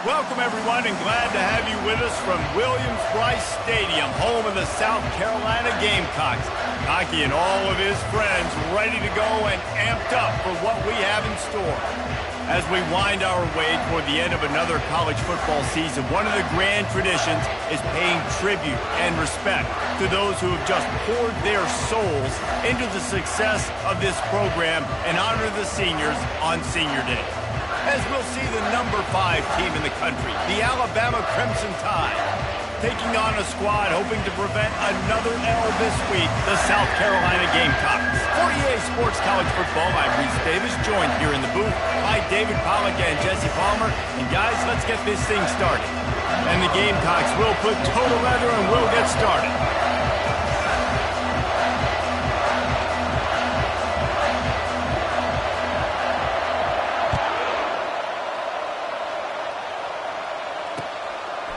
Welcome, everyone, and glad to have you with us from Williams-Brice Stadium, home of the South Carolina Gamecocks. Hockey and all of his friends ready to go and amped up for what we have in store. As we wind our way toward the end of another college football season, one of the grand traditions is paying tribute and respect to those who have just poured their souls into the success of this program and honor the seniors on Senior Day. As we'll see the number 5 team in the country, the Alabama Crimson Tide, taking on a squad hoping to prevent another L this week, the South Carolina Gamecocks. For EA Sports College Football, I'm Reese Davis, joined here in the booth by David Pollack and Jesse Palmer. And guys, let's get this thing started. And the Gamecocks will put total leather and we'll get started.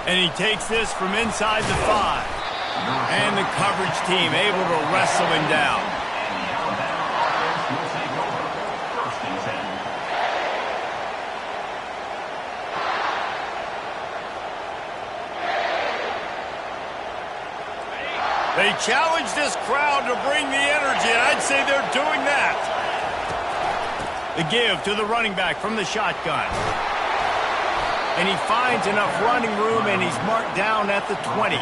And he takes this from inside the 5. And the coverage team able to wrestle him down. They challenge this crowd to bring the energy, and I'd say they're doing that. The give to the running back from the shotgun. And he finds enough running room, and he's marked down at the 20.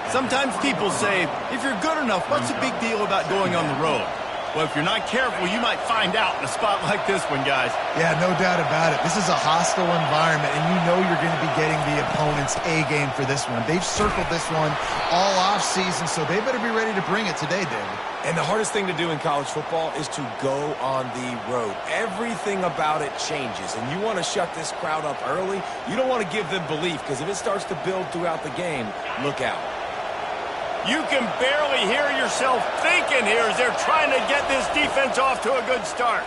Sometimes people say, if you're good enough, what's the big deal about going on the road? Well, if you're not careful, you might find out in a spot like this one, guys. Yeah, no doubt about it. This is a hostile environment, and you know you're going to be getting the opponent's A game for this one. They've circled this one all offseason, so they better be ready to bring it today, David. And the hardest thing to do in college football is to go on the road. Everything about it changes, and you want to shut this crowd up early. You don't want to give them belief, because if it starts to build throughout the game, look out. You can barely hear yourself thinking here as they're trying to get this defense off to a good start.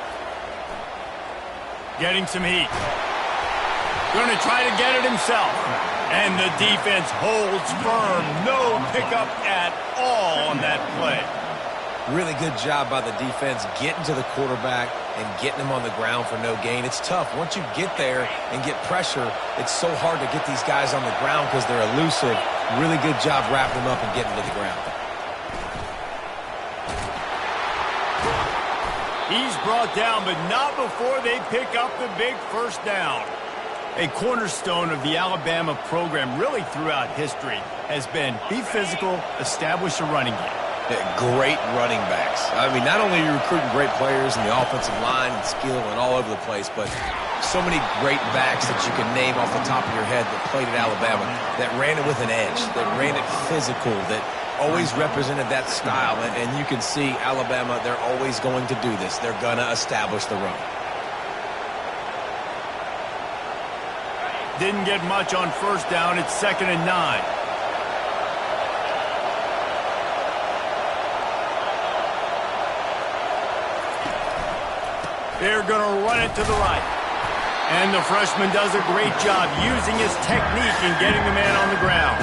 Getting some heat. Going to try to get it himself. And the defense holds firm. No pickup at all on that play. Really good job by the defense getting to the quarterback and getting him on the ground for no gain. It's tough. Once you get there and get pressure, it's so hard to get these guys on the ground because they're elusive. Really good job wrapping them up and getting to the ground. He's brought down, but not before they pick up the big first down. A cornerstone of the Alabama program really throughout history has been be physical, establish a running game. Great running backs. I mean, not only are you recruiting great players in the offensive line and skill and all over the place, but so many great backs that you can name off the top of your head that played at Alabama, that ran it with an edge, that ran it physical, that always represented that style. And you can see Alabama, they're always going to do this. They're going to establish the run. Didn't get much on first down. It's 2nd and 9. They're going to run it to the right. And the freshman does a great job using his technique and getting the man on the ground.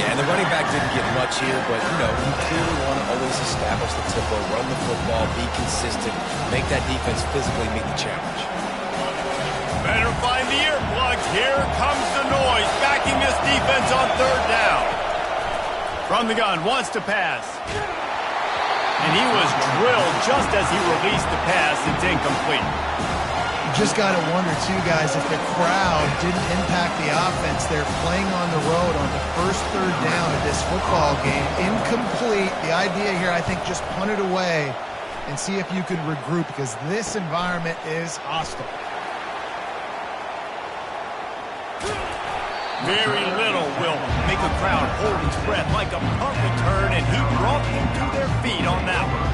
Yeah, and the running back didn't get much here, but, you know, you clearly want to always establish the tempo, run the football, be consistent, make that defense physically meet the challenge. Better find the earplugs. Here comes the noise, backing this defense on 3rd down. From the gun, wants to pass. And he was drilled just as he released the pass. It's incomplete. You just got to wonder, too, guys, if the crowd didn't impact the offense. They're playing on the road on the first 3rd down of this football game. Incomplete. The idea here, I think, just punt it away and see if you can regroup because this environment is hostile. Very little will make a crowd hold its breath like a punt return, and he brought them to their feet on that one.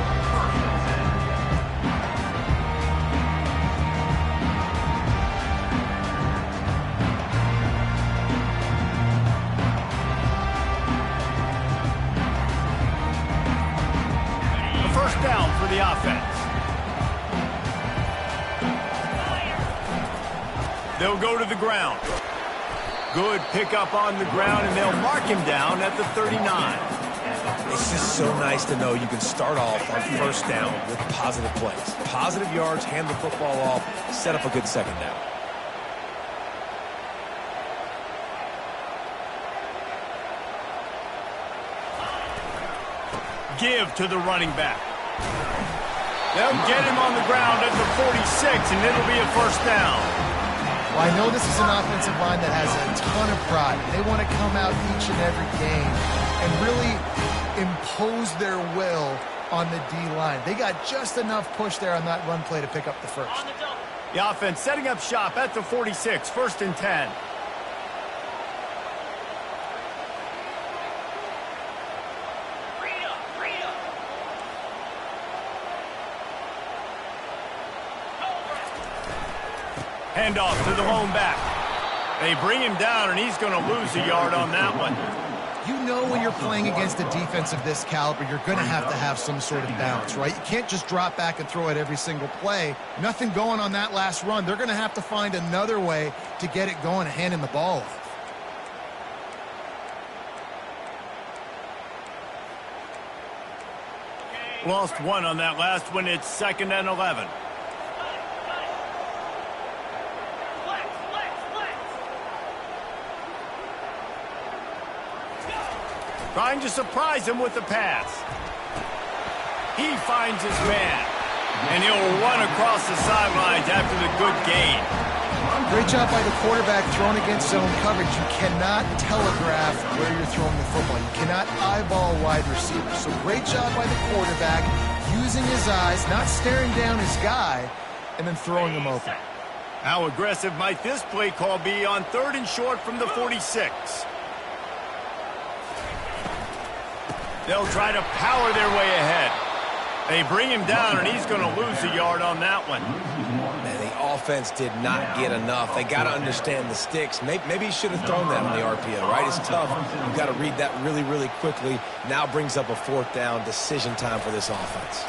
A first down for the offense. They'll go to the ground. Good pickup on the ground, and they'll mark him down at the 39. It's just so nice to know you can start off on first down with positive plays. Positive yards, hand the football off, set up a good second down. give to the running back. They'll get him on the ground at the 46, and it'll be a first down. Well, I know this is an offensive line that has a ton of pride. They want to come out each and every game and really impose their will on the D-line. They got just enough push there on that run play to pick up the first. The offense setting up shop at the 46, 1st and 10. Handoff to the lone back. They bring him down, and he's going to lose a yard on that one. You know when you're playing against a defense of this caliber, you're going to have some sort of balance, right? You can't just drop back and throw it every single play. Nothing going on that last run. They're going to have to find another way to get it going and handing the ball off. Lost one on that last one. It's 2nd and 11. Trying to surprise him with the pass. He finds his man, and he'll run across the sidelines after the good gain. Great job by the quarterback throwing against zone coverage. You cannot telegraph where you're throwing the football. You cannot eyeball wide receivers. So great job by the quarterback using his eyes, not staring down his guy, and then throwing him open. How aggressive might this play call be on 3rd and short from the 46? They'll try to power their way ahead. They bring him down, and he's going to lose a yard on that one. Man, the offense did not get enough. They got to understand the sticks. Maybe he should have thrown that on the RPO, right? It's tough. You've got to read that really, really quickly. Now brings up a 4th down decision time for this offense.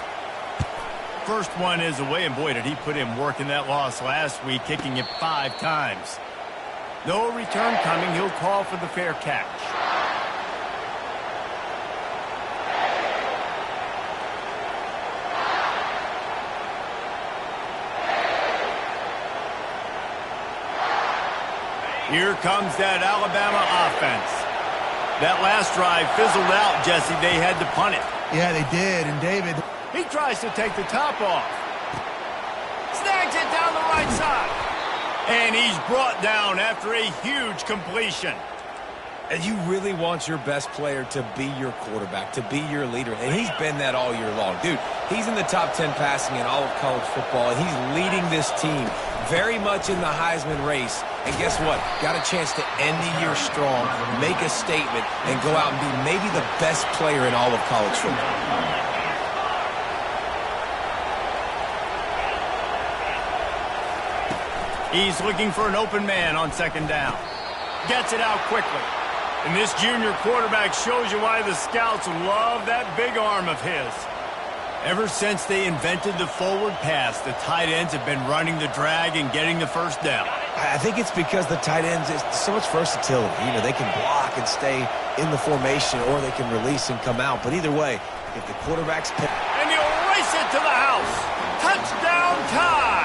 First one is away, and boy, did he put in work in that loss last week, kicking it 5 times. No return coming. He'll call for the fair catch. Here comes that Alabama offense. That last drive fizzled out, Jesse. They had to punt it. Yeah, they did. And David, he tries to take the top off. Snags it down the right side. And he's brought down after a huge completion. And you really want your best player to be your quarterback, to be your leader. And he's been that all year long. Dude, he's in the top 10 passing in all of college football, and he's leading this team very much in the Heisman race. And guess what? Got a chance to end the year strong, make a statement, and go out and be maybe the best player in all of college football. He's looking for an open man on 2nd down. Gets it out quickly. And this junior quarterback shows you why the scouts love that big arm of his. Ever since they invented the forward pass, the tight ends have been running the drag and getting the first down. I think it's because the tight ends, is so much versatility. You know, they can block and stay in the formation, or they can release and come out. But either way, if the quarterback's picked... And he'll race it to the house. Touchdown tie.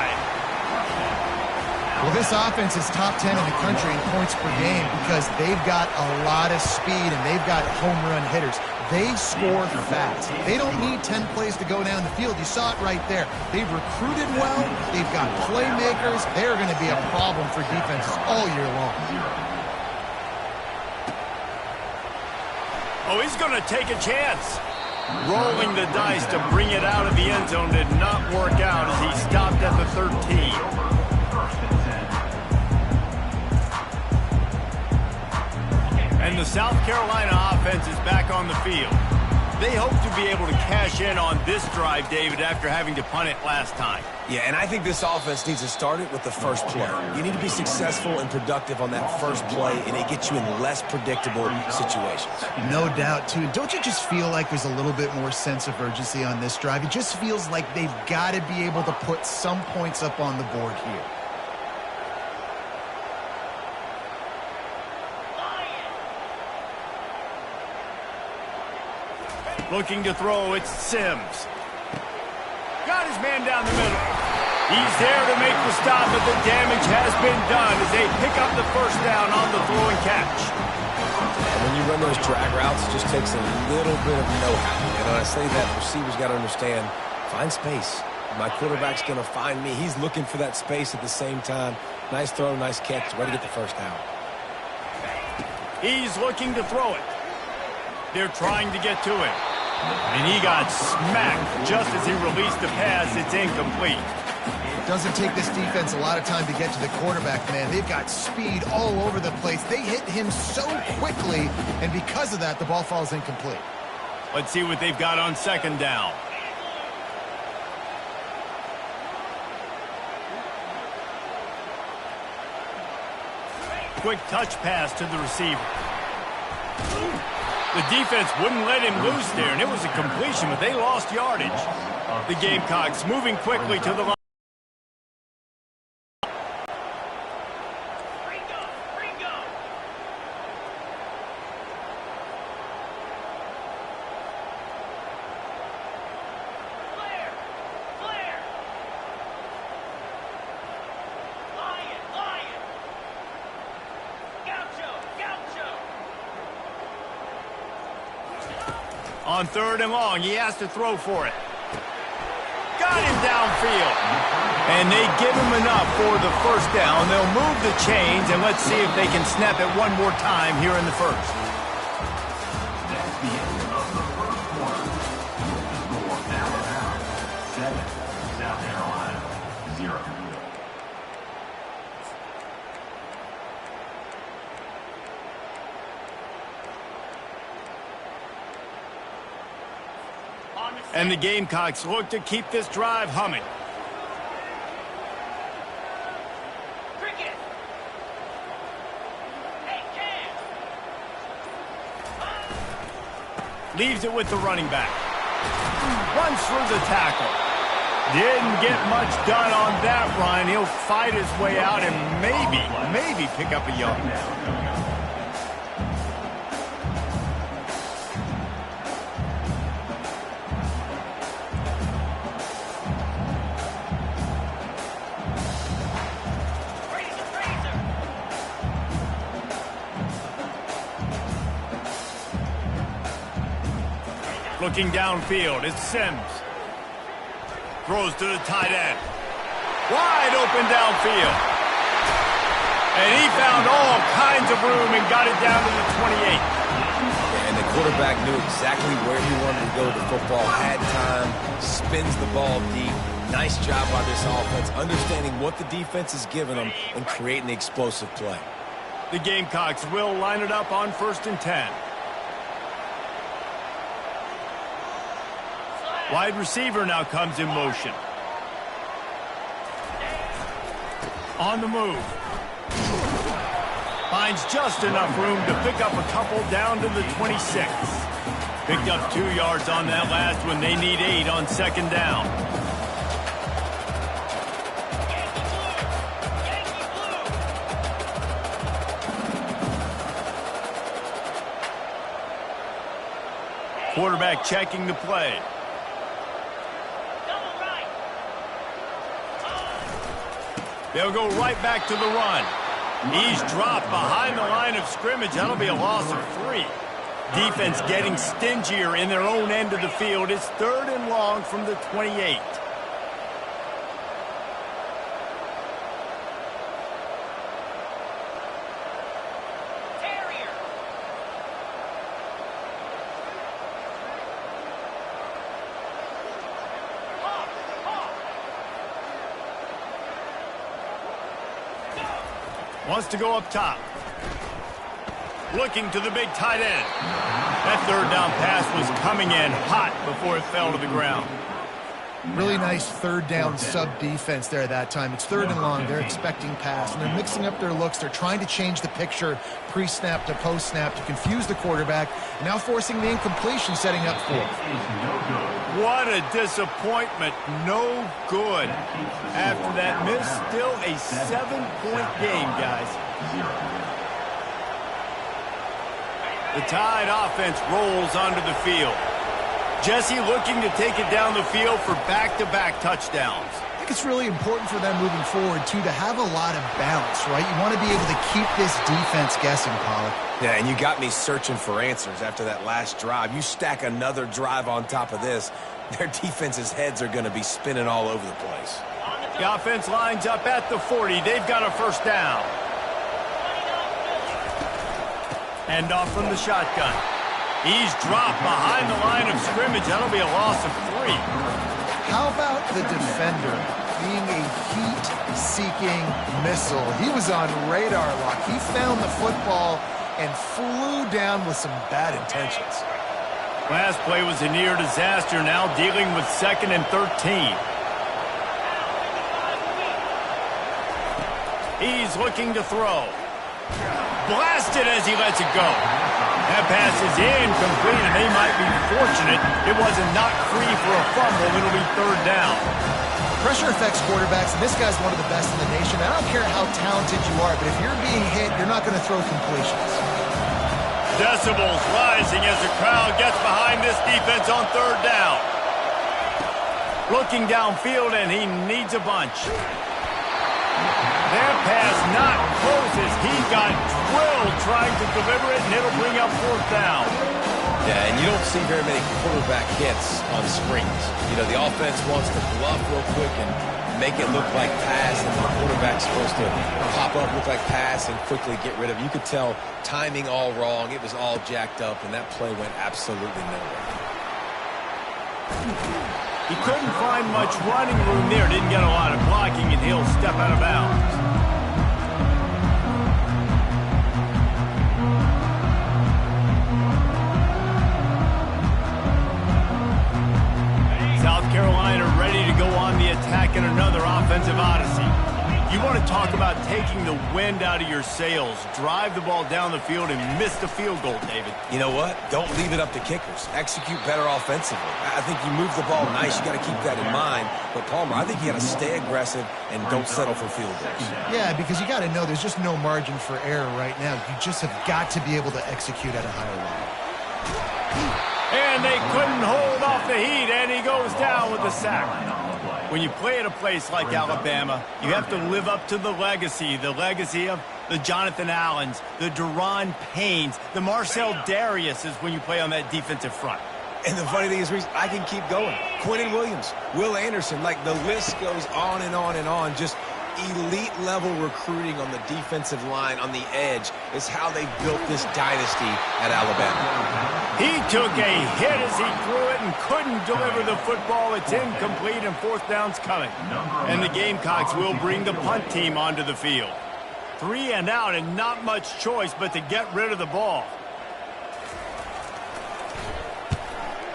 well, this offense is top 10 in the country in points per game because they've got a lot of speed and they've got home run hitters. They score fast. They don't need 10 plays to go down the field. You saw it right there. They've recruited well. They've got playmakers. They're going to be a problem for defenses all year long. Oh, he's going to take a chance. Rolling the dice to bring it out of the end zone did not work out as he stopped at the 13. And the South Carolina offense is back on the field. They hope to be able to cash in on this drive, David, after having to punt it last time. Yeah, and I think this offense needs to start it with the first play. You need to be successful and productive on that first play, and it gets you in less predictable situations. No doubt, too. Don't you just feel like there's a little bit more sense of urgency on this drive? It just feels like they've got to be able to put some points up on the board here. Looking to throw, it's Sims. Got his man down the middle. He's there to make the stop, but the damage has been done as they pick up the first down on the throw and catch. And when you run those drag routes, it just takes a little bit of know-how. And when I say that, receivers got to understand, find space. My quarterback's going to find me. He's looking for that space at the same time. Nice throw, nice catch. Way to get the first down. He's looking to throw it. They're trying to get to it. And he got smacked just as he released the pass. It's incomplete. It doesn't take this defense a lot of time to get to the quarterback, man. They've got speed all over the place. They hit him so quickly, and because of that, the ball falls incomplete. Let's see what they've got on second down. Quick touch pass to the receiver. The defense wouldn't let him loose there, and it was a completion, but they lost yardage. The Gamecocks moving quickly to the line. On third and long, he has to throw for it. Got him downfield. And they give him enough for the first down. They'll move the chains, and let's see if they can snap it one more time here in the first. That's the end of the first quarter. The score now 7, South Carolina 0. And the Gamecocks look to keep this drive humming. Leaves it with the running back. Runs through the tackle. Didn't get much done on that run. He'll fight his way out and maybe pick up a yard. Looking downfield, it's Sims. Throws to the tight end. Wide open downfield. And he found all kinds of room and got it down to the 28. And the quarterback knew exactly where he wanted to go with the football. Had time, spins the ball deep. Nice job by this offense, understanding what the defense is giving them and creating the explosive play. The Gamecocks will line it up on 1st and 10. Wide receiver now comes in motion. On the move. Finds just enough room to pick up a couple down to the 26. Picked up 2 yards on that last one. They need 8 on second down. Quarterback checking the play. They'll go right back to the run. He's dropped behind the line of scrimmage. That'll be a loss of 3. Defense getting stingier in their own end of the field. It's 3rd and long from the 28. Wants to go up top. Looking to the big tight end. That 3rd down pass was coming in hot before it fell to the ground. Really nice 3rd down sub-defense there that time. It's 3rd and long. They're expecting pass, and they're mixing up their looks. They're trying to change the picture pre-snap to post-snap to confuse the quarterback, now forcing the incompletion, setting up for it. What a disappointment. No good. After that miss, still a 7-point game, guys. The Tide offense rolls onto the field. Jesse looking to take it down the field for back-to-back touchdowns. I think it's really important for them moving forward, too, to have a lot of balance, right? You want to be able to keep this defense guessing, Pollard. Yeah, and you got me searching for answers after that last drive. You stack another drive on top of this, their defense's heads are going to be spinning all over the place. The offense lines up at the 40. They've got a first down. Hand off from the shotgun. He's dropped behind the line of scrimmage. That'll be a loss of 3. How about the defender being a heat-seeking missile? He was on radar lock. He found the football and flew down with some bad intentions. Last play was a near disaster. Now dealing with 2nd and 13. He's looking to throw. Blasted as he lets it go. That pass is incomplete, and they might be fortunate it wasn't knocked free for a fumble. It'll be 3rd down. Pressure affects quarterbacks, and this guy's one of the best in the nation. I don't care how talented you are, but if you're being hit, you're not going to throw completions. Decibels rising as the crowd gets behind this defense on 3rd down. Looking downfield, and he needs a bunch. That pass not close as he got drilled trying to deliver it, and it'll bring up 4th down. Yeah, and you don't see very many quarterback hits on screens. You know, the offense wants to bluff real quick and make it look like pass, and the quarterback's supposed to pop up, look like pass, and quickly get rid of it. You could tell timing all wrong. It was all jacked up, and that play went absolutely nowhere. He couldn't find much running room there. Didn't get a lot of blocking, and he'll step out of bounds. South Carolina ready to go on the attack in another offensive odyssey. You want to talk about taking the wind out of your sails. Drive the ball down the field and miss the field goal, David. You know what? Don't leave it up to kickers. Execute better offensively. I think you move the ball nice. You got to keep that in mind. But, Palmer, I think you got to stay aggressive and don't settle for field goals. Yeah, because you got to know there's just no margin for error right now. You just have got to be able to execute at a higher level. And they couldn't hold off the heat, and he goes down with the sack. When you play at a place like Alabama, you have to live up to the legacy of the Jonathan Allens, the Deron Paynes, the Marcel Dariuses when you play on that defensive front. And the funny thing is, Reese, I can keep going. Quentin Williams, Will Anderson, like the list goes on and on and on. Just elite-level recruiting on the defensive line, on the edge, is how they built this dynasty at Alabama. He took a hit as he threw it and couldn't deliver the football. It's incomplete, and 4th down's coming. And the Gamecocks will bring the punt team onto the field. 3 and out, and not much choice but to get rid of the ball.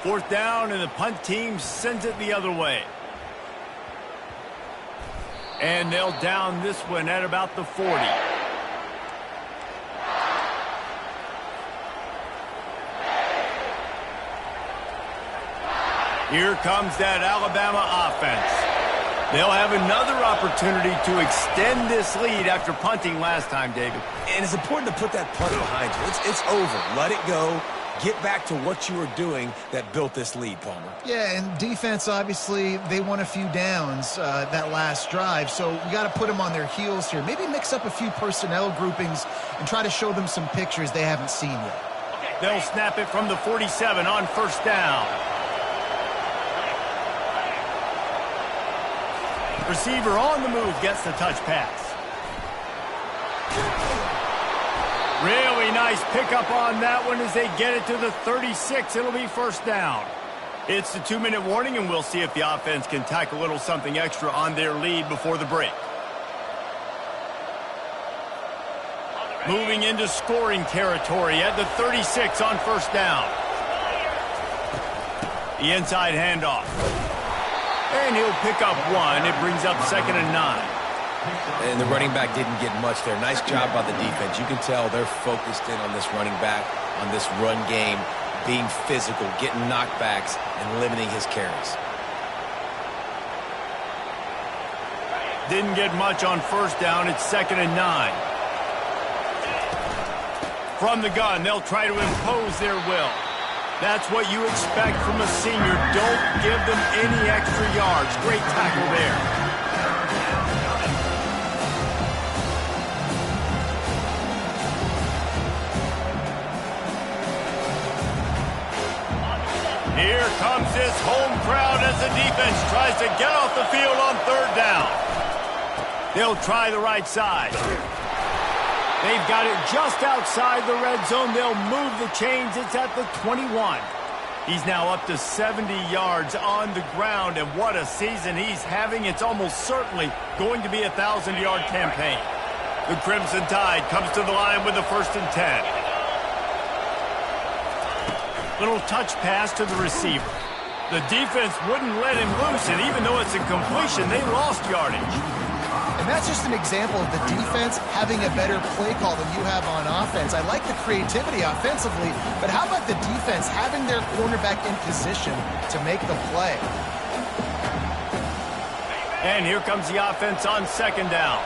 4th down, and the punt team sends it the other way. And they'll down this one at about the 40. Here comes that Alabama offense. They'll have another opportunity to extend this lead after punting last time, David. And it's important to put that punt behind you. It's over. Let it go. Get back to what you were doing that built this lead, Palmer. Yeah, and defense, obviously, they won a few downs that last drive, so you got to put them on their heels here. Maybe mix up a few personnel groupings and try to show them some pictures they haven't seen yet. They'll snap it from the 47 on 1st down. Receiver on the move gets the touch pass. Really nice pickup on that one as they get it to the 36. It'll be 1st down. It's the 2-minute warning, and we'll see if the offense can tack a little something extra on their lead before the break. Moving into scoring territory at the 36 on 1st down. The inside handoff. And he'll pick up 1. It brings up 2nd and 9. And the running back didn't get much there. Nice job by the defense. You can tell they're focused in on this running back, on this run game, being physical, getting knockbacks, and limiting his carries. Didn't get much on 1st down. It's 2nd and 9. From the gun, they'll try to impose their will. That's what you expect from a senior. Don't give them any extra yards. Great tackle there. Here comes this home crowd as the defense tries to get off the field on third down. They'll try the right side. They've got it just outside the red zone. They'll move the chains. It's at the 21. He's now up to 70 yards on the ground, and what a season he's having. It's almost certainly going to be a 1,000-yard campaign. The Crimson Tide comes to the line with the 1st and 10. Little touch pass to the receiver. The defense wouldn't let him loose, and even though it's a completion, they lost yardage. And that's just an example of the defense having a better play call than you have on offense. I like the creativity offensively, but how about the defense having their cornerback in position to make the play? And here comes the offense on 2nd down.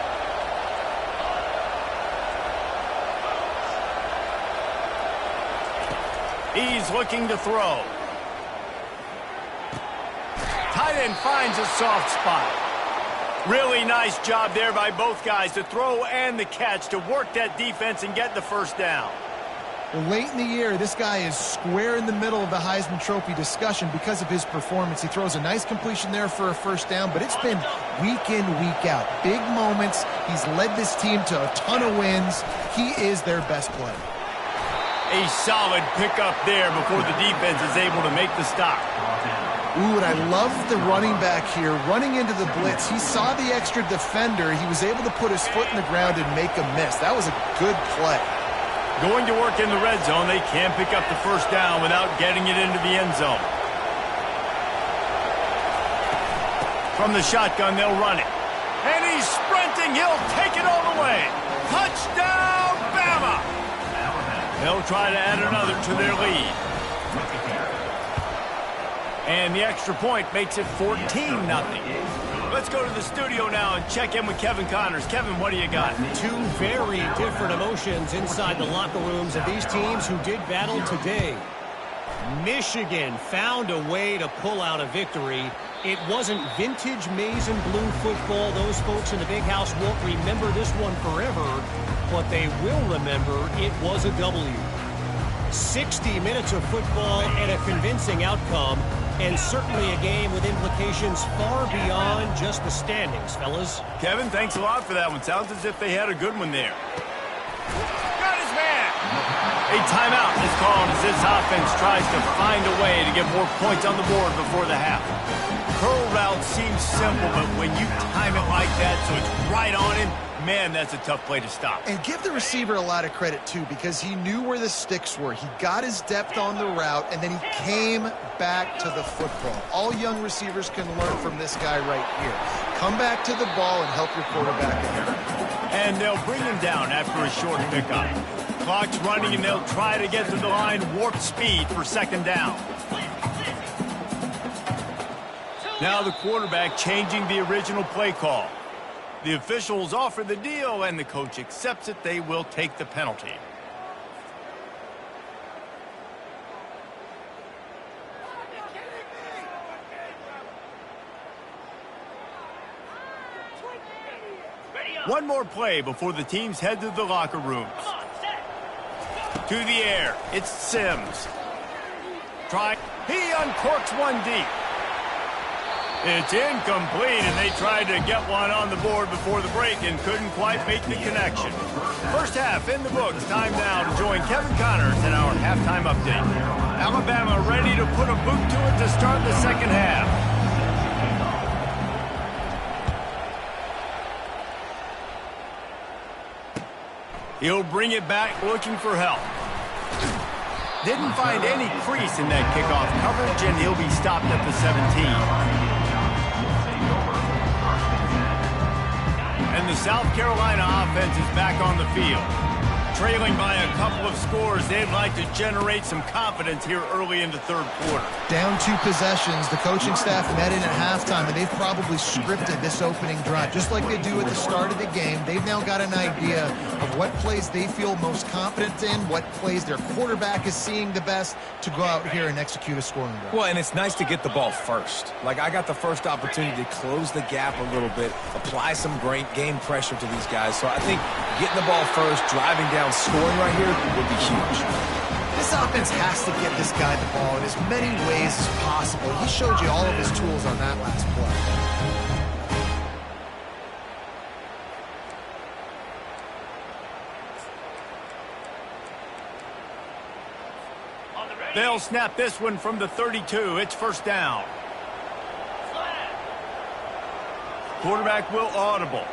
He's looking to throw. Tight end finds a soft spot. Really nice job there by both guys, the throw and the catch, to work that defense and get the 1st down. Well, late in the year, this guy is square in the middle of the Heisman Trophy discussion because of his performance. He throws a nice completion there for a 1st down, but it's been week in, week out. Big moments. He's led this team to a ton of wins. He is their best player. A solid pickup there before the defense is able to make the stop. Ooh, and I love the running back here. Running into the blitz, he saw the extra defender. He was able to put his foot in the ground and make a miss. That was a good play. Going to work in the red zone, they can pick up the 1st down without getting it into the end zone. From the shotgun, they'll run it. And he's sprinting. He'll take it all the way. Touchdown, Bama! They'll try to add another to their lead. And the extra point makes it 14-0. Let's go to the studio now and check in with Kevin Connors. Kevin, what do you got? Two very different emotions inside the locker rooms of these teams who did battle today. Michigan found a way to pull out a victory. It wasn't vintage maize and blue football. Those folks in the big house won't remember this one forever, but they will remember it was a W. 60 minutes of football and a convincing outcome, and certainly a game with implications far beyond just the standings, fellas. Kevin, thanks a lot for that one. Sounds as if they had a good one there. Got his man! A timeout is called as this offense tries to find a way to get more points on the board before the half. Curl route seems simple, but when you time it like that so it's right on him, man, that's a tough play to stop. And give the receiver a lot of credit, too, because he knew where the sticks were. He got his depth on the route, and then he came back to the football. All young receivers can learn from this guy right here. Come back to the ball and help your quarterback ahead. And they'll bring him down after a short pickup. Clock's running, and they'll try to get to the line warp speed for 2nd down. Now the quarterback changing the original play call. The officials offer the deal, and the coach accepts it. They will take the penalty. One more play before the teams head to the locker rooms. To the air, it's Sims. He uncorks one deep. It's incomplete, and they tried to get one on the board before the break and couldn't quite make the connection. First half in the books. Time now to join Kevin Connors in our halftime update. Alabama ready to put a boot to it to start the 2nd half. He'll bring it back looking for help. Didn't find any crease in that kickoff coverage, and he'll be stopped at the 17. And the South Carolina offense is back on the field. Trailing by a couple of scores, they'd like to generate some confidence here early in the 3rd quarter. Down 2 possessions, the coaching staff met in at halftime, and they've probably scripted this opening drive. Just like they do at the start of the game, they've now got an idea of what plays they feel most confident in, what plays their quarterback is seeing the best to go out here and execute a scoring drive. Well, and it's nice to get the ball first. Like, I got the first opportunity to close the gap a little bit, apply some great game pressure to these guys. So I think getting the ball first, driving down, scoring right here would be huge. This offense has to get this guy the ball in as many ways as possible. He showed you all of his tools on that last play. They'll snap this one from the 32. It's first down. Quarterback will audible.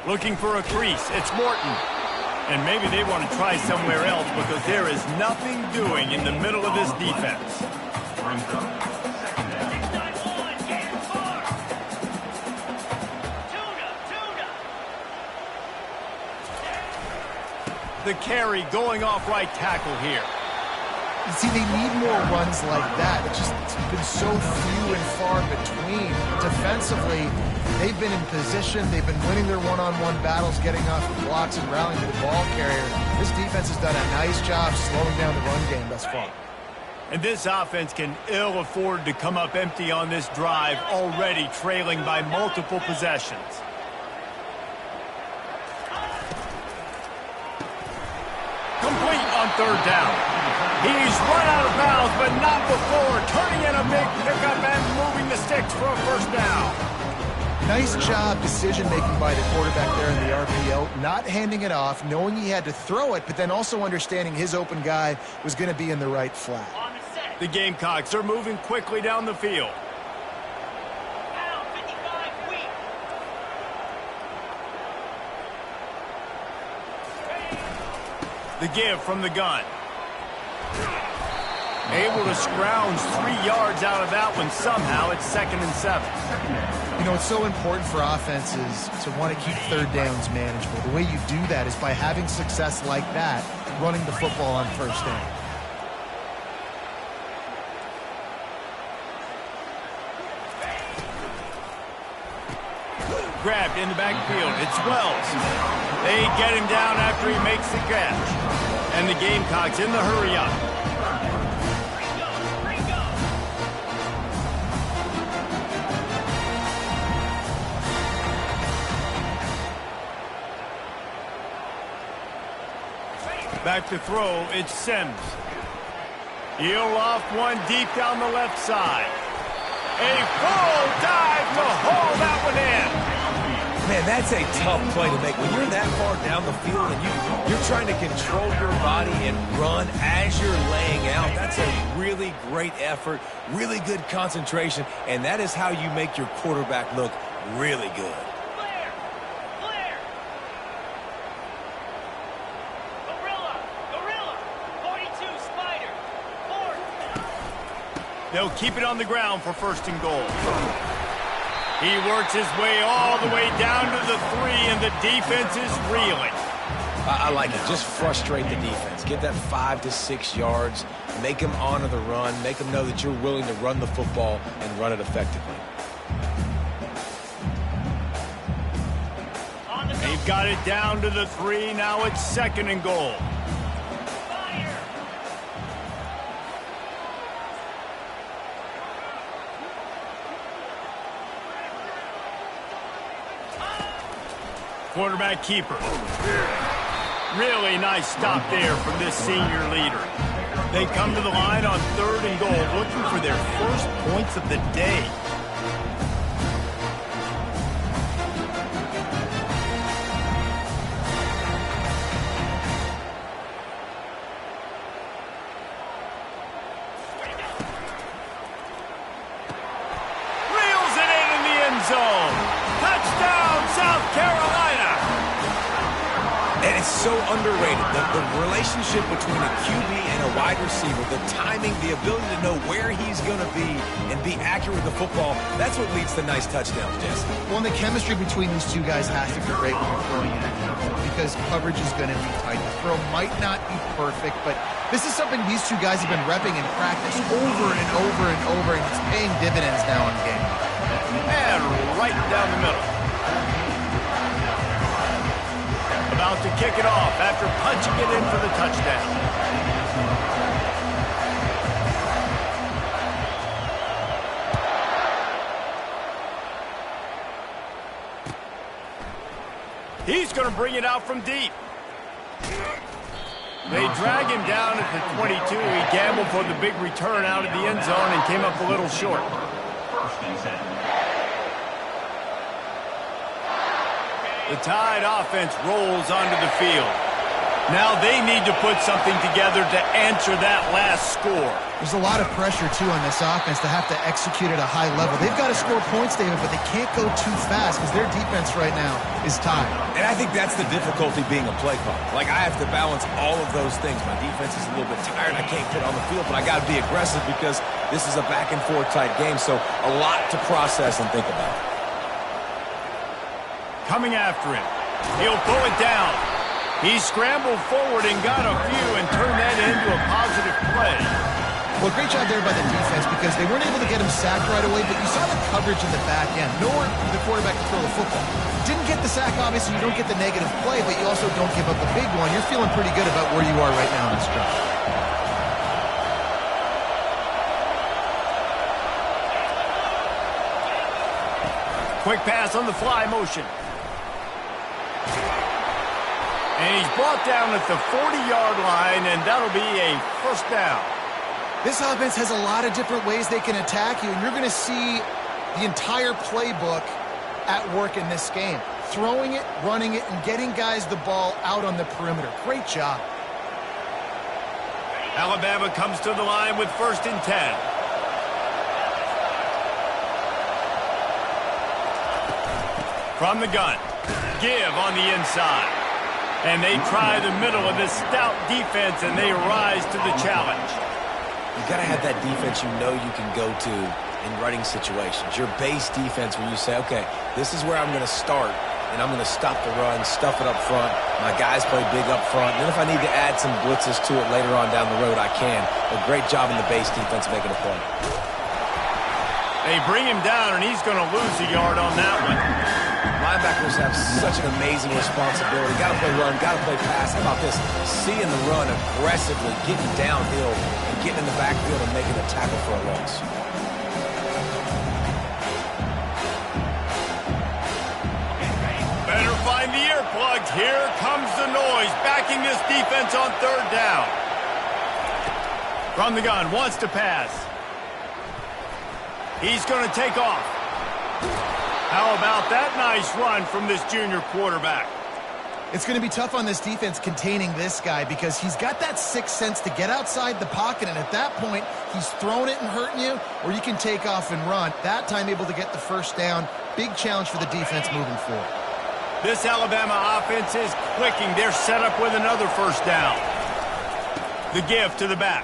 Looking for a crease. It's Morton. And maybe they want to try somewhere else because there is nothing doing in the middle of this defense. The carry going off right tackle here. You see, they need more runs like that. It's been so few and far between. Defensively, they've been in position. They've been winning their one-on-one battles, getting off the blocks and rallying to the ball carrier. This defense has done a nice job slowing down the run game thus far. And this offense can ill afford to come up empty on this drive, already trailing by multiple possessions. Complete on third down. He's run out of bounds, but not before turning in a big pickup and moving the sticks for a first down. Nice job decision-making by the quarterback there in the RPO, not handing it off, knowing he had to throw it, but then also understanding his open guy was going to be in the right flat. The Gamecocks are moving quickly down the field. The give from the gun. Able to scrounge 3 yards out of that one somehow. It's 2nd and 7. You know, it's so important for offenses to want to keep third downs manageable. The way you do that is by having success like that, running the football on first down. Grabbed in the backfield. It's Wells. They get him down after he makes the catch. And the Gamecocks in the hurry up. Back to throw, it's Sims. He'll off one deep down the left side. A full dive to haul that one in. Man, that's a tough play to make. When you're that far down the field and you're trying to control your body and run as you're laying out, that's a really great effort, really good concentration, and that is how you make your quarterback look really good. They'll keep it on the ground for 1st and goal. He works his way all the way down to the 3, and the defense is reeling. I like it. Just frustrate the defense. Give that 5 to 6 yards. Make them honor the run. Make them know that you're willing to run the football and run it effectively. They've got it down to the 3. Now it's 2nd and goal. Quarterback keeper. Really nice stop there from this senior leader. They come to the line on 3rd and goal, looking for their first points of the day. Reels it in the end zone. Touchdown, South Carolina. And it's so underrated. The relationship between a QB and a wide receiver, the timing, the ability to know where he's going to be and be accurate with the football, that's what leads to nice touchdowns, Jesse. Well, and the chemistry between these two guys has to be great when they're throwing in because coverage is going to be tight. The throw might not be perfect, but this is something these two guys have been repping in practice over and over and over, and it's paying dividends now in game. And right down the middle. About to kick it off after punching it in for the touchdown. He's going to bring it out from deep. They drag him down at the 22. He gambled for the big return out of the end zone and came up a little short. First and 10. The Tide offense rolls onto the field. Now they need to put something together to answer that last score. There's a lot of pressure, too, on this offense to have to execute at a high level. They've got to score points, David, but they can't go too fast because their defense right now is tied. And I think that's the difficulty being a play caller. Like, I have to balance all of those things. My defense is a little bit tired. I can't get on the field, but I got to be aggressive because this is a back-and-forth type game, so a lot to process and think about. Coming after him. He'll pull it down. He scrambled forward and got a few and turned that into a positive play. Well, great job there by the defense because they weren't able to get him sacked right away, but you saw the coverage in the back end. Nowhere for the quarterback to throw the football. Didn't get the sack, obviously. You don't get the negative play, but you also don't give up a big one. You're feeling pretty good about where you are right now in this drive. Quick pass on the fly motion. And he's brought down at the 40-yard line, and that'll be a first down. This offense has a lot of different ways they can attack you, and you're going to see the entire playbook at work in this game. Throwing it, running it, and getting guys the ball out on the perimeter. Great job. Alabama comes to the line with 1st and 10. From the gun. Give on the inside. And they try the middle of this stout defense, and they rise to the challenge. You got to have that defense you know you can go to in running situations. Your base defense where you say, okay, this is where I'm going to start, and I'm going to stop the run, stuff it up front. My guys play big up front. And then if I need to add some blitzes to it later on down the road, I can. A great job in the base defense making a play. They bring him down, and he's going to lose a yard on that one. Linebackers have such an amazing responsibility. Got to play run, got to play pass. How about this? Seeing the run aggressively, getting downhill, and getting in the backfield and making a tackle for a loss. Better find the earplugs. Here comes the noise, backing this defense on 3rd down. From the gun, wants to pass. He's going to take off. How about that nice run from this junior quarterback? It's going to be tough on this defense containing this guy because he's got that sixth sense to get outside the pocket, and at that point, he's throwing it and hurting you, or you can take off and run. That time able to get the first down. Big challenge for the defense moving forward. This Alabama offense is clicking. They're set up with another first down. The give to the back.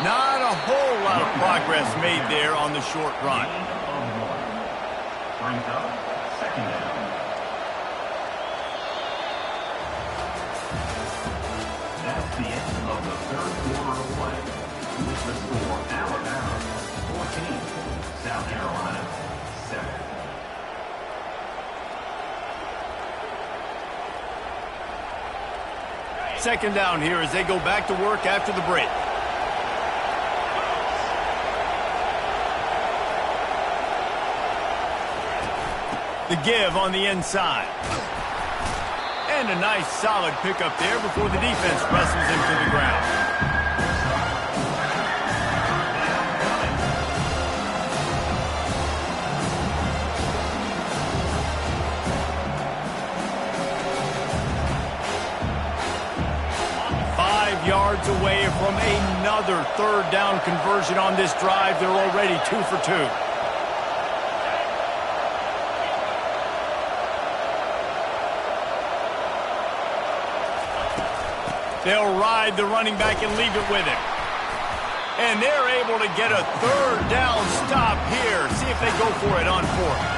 Not a whole lot of progress made there on the short run. Brings up 2nd down. That's the end of the 3rd quarter of play. With the score, Alabama 14, South Carolina 7. Second down here as they go back to work after the break. The give on the inside. And a nice solid pickup there before the defense wrestles him to the ground. Yards away from another 3rd down conversion on this drive. They're already 2 for 2. They'll ride the running back and leave it with him. And they're able to get a 3rd down stop here. See if they go for it on 4th.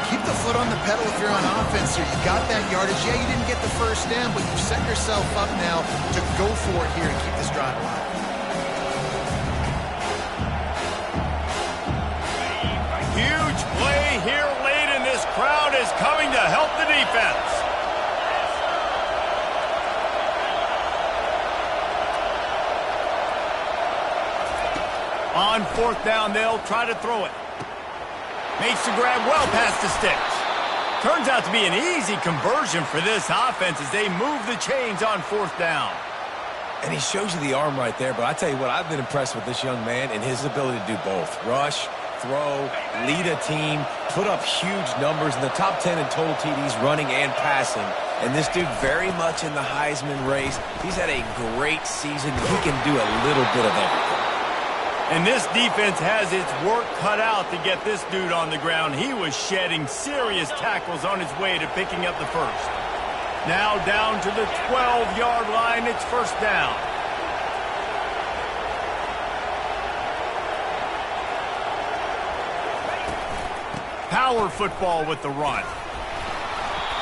Keep the foot on the pedal if you're on offense here. You got that yardage. Yeah, you didn't get the first down, but you've set yourself up now to go for it here and keep this drive alive. Huge play here late, and this crowd is coming to help the defense. On 4th down, they'll try to throw it. Makes the grab well past the sticks. Turns out to be an easy conversion for this offense as they move the chains on 4th down. And he shows you the arm right there, but I tell you what, I've been impressed with this young man and his ability to do both. Rush, throw, lead a team, put up huge numbers in the top 10 in total TDs running and passing. And this dude very much in the Heisman race. He's had a great season. He can do a little bit of everything. And this defense has its work cut out to get this dude on the ground. He was shedding serious tackles on his way to picking up the first. Now down to the 12-yard line. It's 1st down. Power football with the run.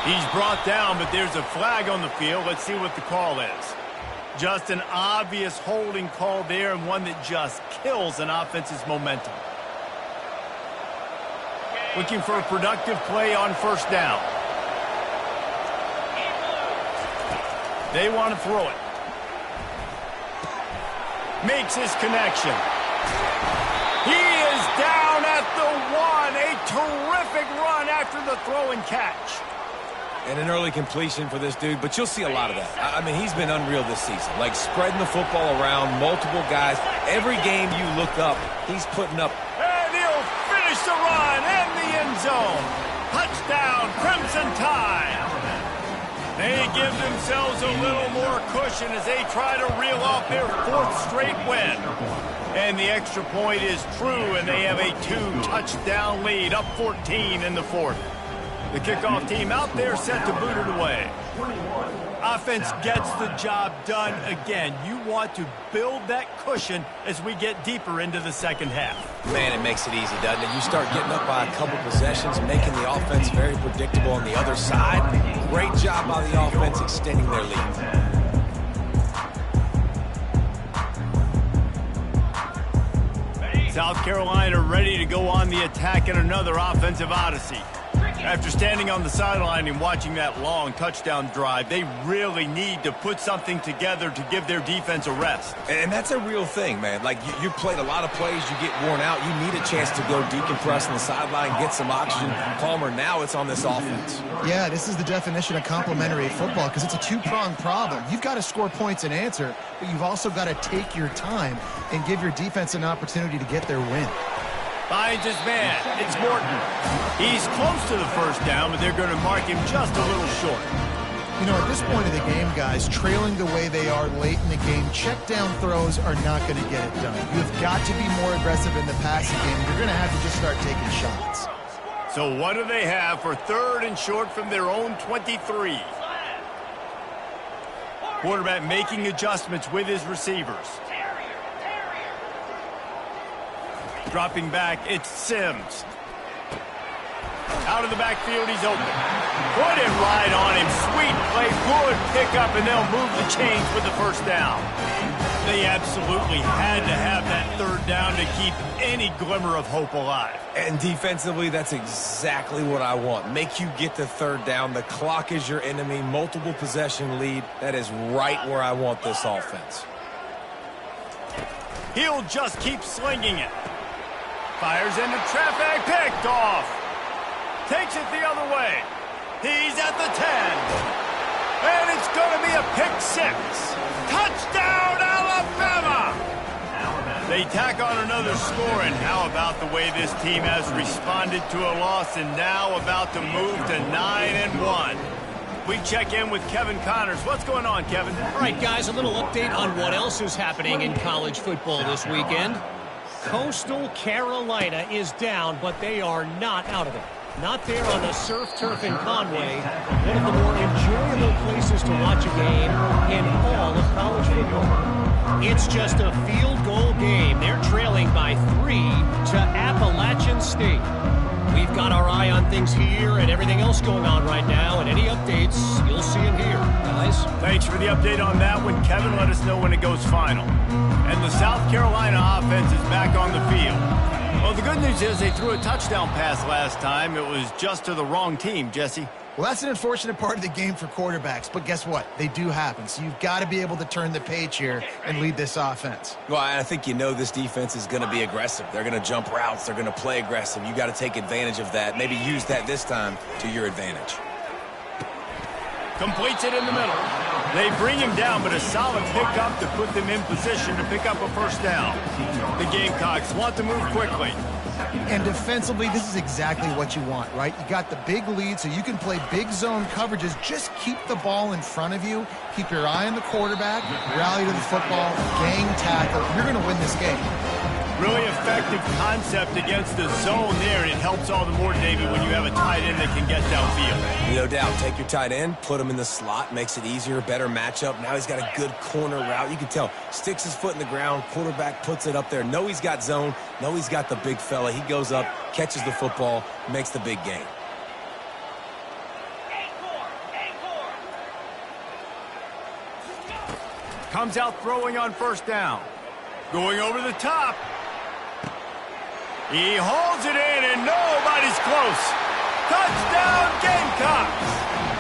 He's brought down, but there's a flag on the field. Let's see what the call is. Just an obvious holding call there, and one that just kills an offense's momentum. Looking for a productive play on 1st down. They want to throw it. Makes his connection. He is down at the 1. A terrific run after the throw and catch. And an early completion for this dude, but you'll see a lot of that. I mean, he's been unreal this season. Like spreading the football around, multiple guys. Every game you look up, he's putting up. And he'll finish the run in the end zone. Touchdown, Crimson Tide. They give themselves a little more cushion as they try to reel off their 4th straight win. And the extra point is true, and they have a 2-touchdown lead, up 14 in the 4th. The kickoff team out there set to boot it away. Offense gets the job done again. You want to build that cushion as we get deeper into the 2nd half. Man, it makes it easy, doesn't it? You start getting up by a couple possessions, making the offense very predictable on the other side. Great job by the offense extending their lead. South Carolina ready to go on the attack in another offensive odyssey. After standing on the sideline and watching that long touchdown drive, they really need to put something together to give their defense a rest. And that's a real thing, man. Like, you played a lot of plays, you get worn out. You need a chance to go decompress on the sideline, get some oxygen. Palmer, now it's on this offense. Yeah, this is the definition of complementary football because it's a two-pronged problem. You've got to score points and answer, but you've also got to take your time and give your defense an opportunity to get their win. Finds his man. It's Morton. He's close to the 1st down, but they're going to mark him just a little short. You know, at this point of the game, guys, trailing the way they are late in the game, check down throws are not going to get it done. You've got to be more aggressive in the passing game. You're going to have to just start taking shots. So what do they have for 3rd and short from their own 23? Quarterback making adjustments with his receivers. Dropping back, it's Sims. Out of the backfield, he's open. Put it right on him. Sweet play, good pickup, and they'll move the chains with the 1st down. They absolutely had to have that 3rd down to keep any glimmer of hope alive. And defensively, that's exactly what I want. Make you get the 3rd down. The clock is your enemy. Multiple possession lead. That is right where I want this offense. He'll just keep slinging it. Fires into traffic, picked off. Takes it the other way. He's at the 10. And it's going to be a pick 6. Touchdown, Alabama! They tack on another score, and how about the way this team has responded to a loss and now about to move to 9-1. We check in with Kevin Connors. What's going on, Kevin? All right, guys, a little update on what else is happening in college football this weekend. Coastal Carolina is down, but they are not out of it. Not there on the surf turf in Conway, one of the more enjoyable places to watch a game in all of college football. It's just a field goal game. They're trailing by 3 to Appalachian State. We've got our eye on things here and everything else going on right now, and any updates, you'll see them here, guys. Thanks for the update on that one, Kevin. Let us know when it goes final. And the South Carolina offense is back on the field. Well, the good news is they threw a touchdown pass last time. It was just to the wrong team, Jesse. Well, that's an unfortunate part of the game for quarterbacks, but guess what? They do happen, so you've got to be able to turn the page here and lead this offense. Well, I think you know this defense is going to be aggressive. They're going to jump routes. They're going to play aggressive. You got to take advantage of that. Maybe use that this time to your advantage. Completes it in the middle. They bring him down, but a solid pickup to put them in position to pick up a first down. The Gamecocks want to move quickly. And defensively, this is exactly what you want, right? You got the big lead, so you can play big zone coverages. Just keep the ball in front of you. Keep your eye on the quarterback. Rally to the football. Gang tackle. You're going to win this game. Really effective concept against the zone there, and it helps all the more, David, when you have a tight end that can get downfield. No doubt. Take your tight end, put him in the slot, makes it easier, better matchup. Now he's got a good corner route. You can tell, sticks his foot in the ground, quarterback puts it up there. Know he's got zone, know he's got the big fella. He goes up, catches the football, makes the big gain. Comes out throwing on first down. Going over the top. He holds it in, and nobody's close. Touchdown, Gamecocks!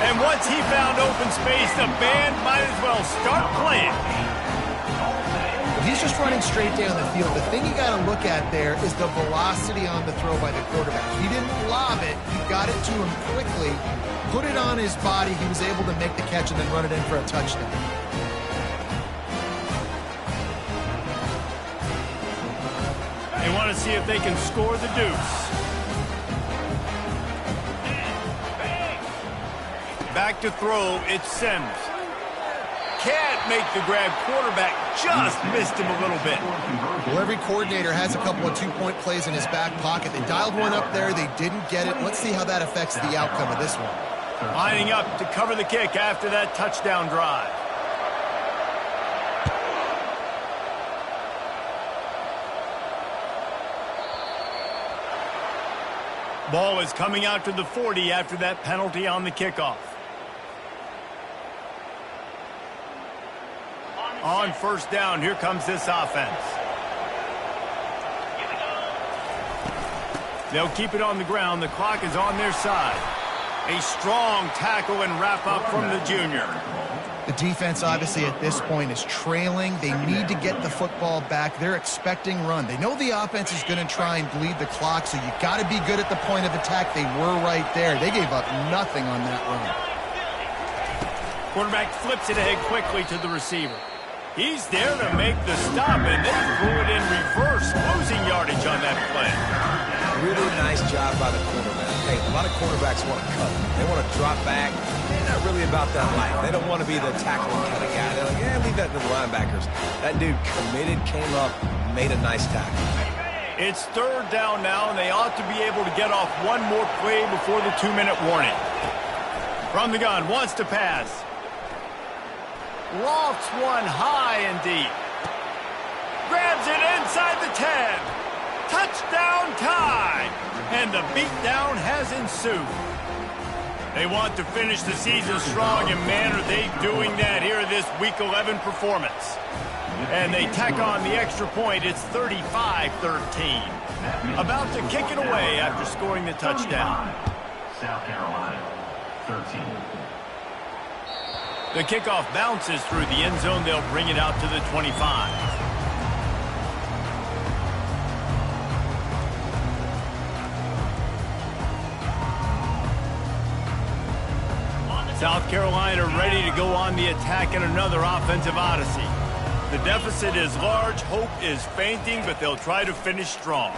And once he found open space, the band might as well start playing. He's just running straight down the field. The thing you got to look at there is the velocity on the throw by the quarterback. He didn't lob it. He got it to him quickly, put it on his body. He was able to make the catch and then run it in for a touchdown. They want to see if they can score the deuce. Back to throw, it's Sims. Can't make the grab. Quarterback just missed him a little bit. Well, every coordinator has a couple of two-point plays in his back pocket. They dialed one up there. They didn't get it. Let's see how that affects the outcome of this one. Lining up to cover the kick after that touchdown drive. Ball is coming out to the 40 after that penalty on the kickoff. On first down, here comes this offense. They'll keep it on the ground. The clock is on their side. A strong tackle and wrap up from the junior. The defense, obviously, at this point is trailing. They need to get the football back. They're expecting run. They know the offense is going to try and bleed the clock, so you got to be good at the point of attack. They were right there. They gave up nothing on that run. Quarterback flips it ahead quickly to the receiver. He's there to make the stop, and they threw it in reverse, losing yardage on that play. Really nice job by the quarterback. Hey, a lot of quarterbacks want to cut. They want to drop back. They're not really about that life. They don't want to be the tackling kind of guy. They're like, yeah, leave that to the linebackers. That dude committed, came up, made a nice tackle. It's third down now, and they ought to be able to get off one more play before the 2-minute warning. From the gun, wants to pass. Lofts one high and deep. Grabs it inside the 10. Touchdown time. And the beatdown has ensued. They want to finish the season strong, and man, are they doing that here in this Week 11 performance. And they tack on the extra point. It's 35-13. About to kick it away after scoring the touchdown. South Carolina, 13. The kickoff bounces through the end zone. They'll bring it out to the 25. South Carolina ready to go on the attack in another offensive odyssey. The deficit is large. Hope is fainting, but they'll try to finish strong.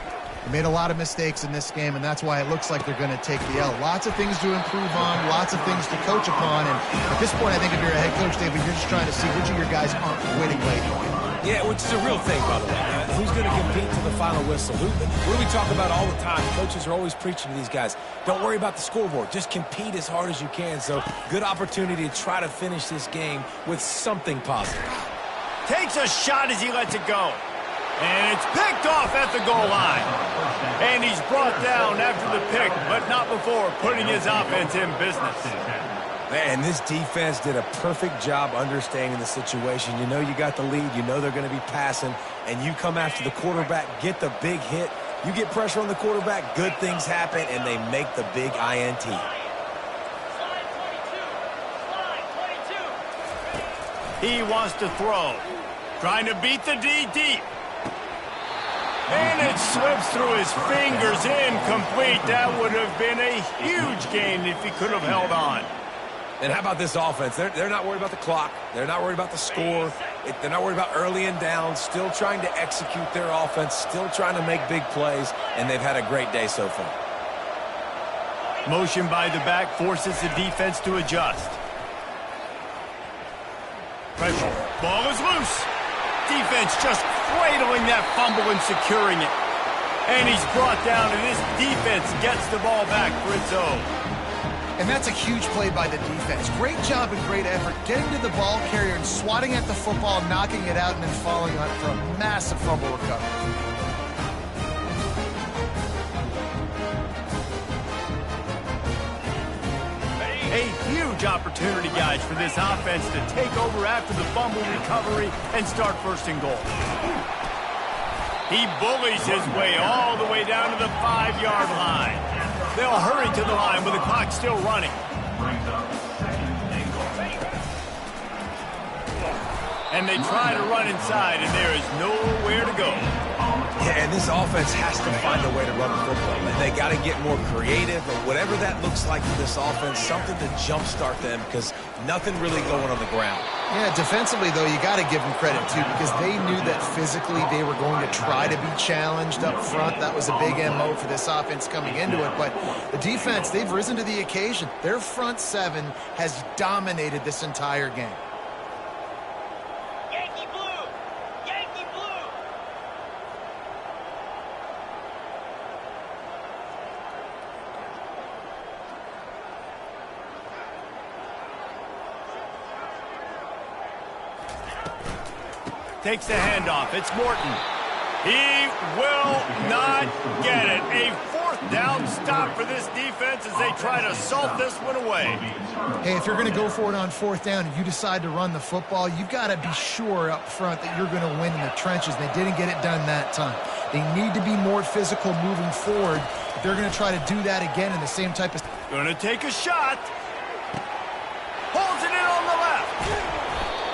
They made a lot of mistakes in this game, and that's why it looks like they're going to take the L. Lots of things to improve on, lots of things to coach upon, and at this point, I think if you're a head coach, David, you're just trying to see which of your guys aren't winning lately. Yeah, which is a real thing, by the way. Who's going to compete to the final whistle? What do we talk about all the time? Coaches are always preaching to these guys. Don't worry about the scoreboard. Just compete as hard as you can. So, good opportunity to try to finish this game with something positive. Takes a shot as he lets it go. And it's picked off at the goal line. And he's brought down after the pick, but not before putting his offense in business. Man, this defense did a perfect job understanding the situation. You know you got the lead. You know they're going to be passing. And you come after the quarterback, get the big hit. You get pressure on the quarterback, good things happen, and they make the big INT. He wants to throw. Trying to beat the D deep. And it slips through his fingers, incomplete. That would have been a huge gain if he could have held on. And how about this offense? They're not worried about the clock. They're not worried about the score. They're not worried about early and down. Still trying to execute their offense. Still trying to make big plays. And they've had a great day so far. Motion by the back forces the defense to adjust. Pressure. Ball is loose. Defense just cradling that fumble and securing it. And he's brought down, and this defense gets the ball back for its own. And that's a huge play by the defense. Great job and great effort getting to the ball carrier and swatting at the football, knocking it out, and then following on for a massive fumble recovery. A huge opportunity, guys, for this offense to take over after the fumble recovery and start first and goal. He bullies his way all the way down to the 5-yard line. They'll hurry to the line with the clock still running. And they try to run inside, and there is nowhere to go. Yeah, and this offense has to find a way to run the football. And they got to get more creative, or whatever that looks like for this offense, something to jumpstart them, because nothing really going on the ground. Yeah, defensively, though, you got to give them credit, too, because they knew that physically they were going to try to be challenged up front. That was a big MO for this offense coming into it. But the defense, they've risen to the occasion. Their front seven has dominated this entire game. Yankee blue! Yankee blue! Takes the handoff. It's Morton. He will not get it. A fourth down stop for this defense as they try to salt this one away. Hey, if you're going to go for it on fourth down and you decide to run the football, you've got to be sure up front that you're going to win in the trenches. They didn't get it done that time. They need to be more physical moving forward. If they're going to try to do that again in the same type of... Going to take a shot. Holds it in on the left.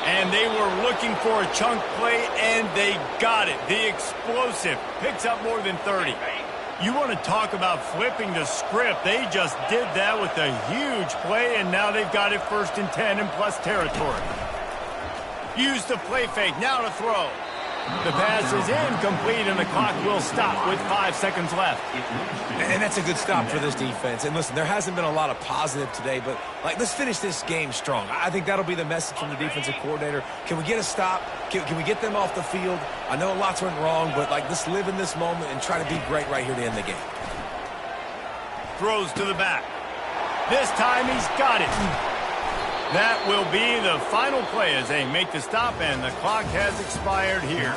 And they were looking for a chunk play, and they got it. The explosive picks up more than 30. You want to talk about flipping the script. They just did that with a huge play, and now they've got it first and 10 in plus territory. Use the play fake. Now to throw. The pass is incomplete, and the clock will stop with 5 seconds left. And that's a good stop for this defense. And listen, there hasn't been a lot of positive today, but let's finish this game strong. I think that'll be the message from the defensive coordinator. Can we get a stop? Can we get them off the field? I know lots went wrong, but let's live in this moment and try to be great right here to end the game. Throws to the back. This time he's got it. That will be the final play as they make the stop, and the clock has expired here.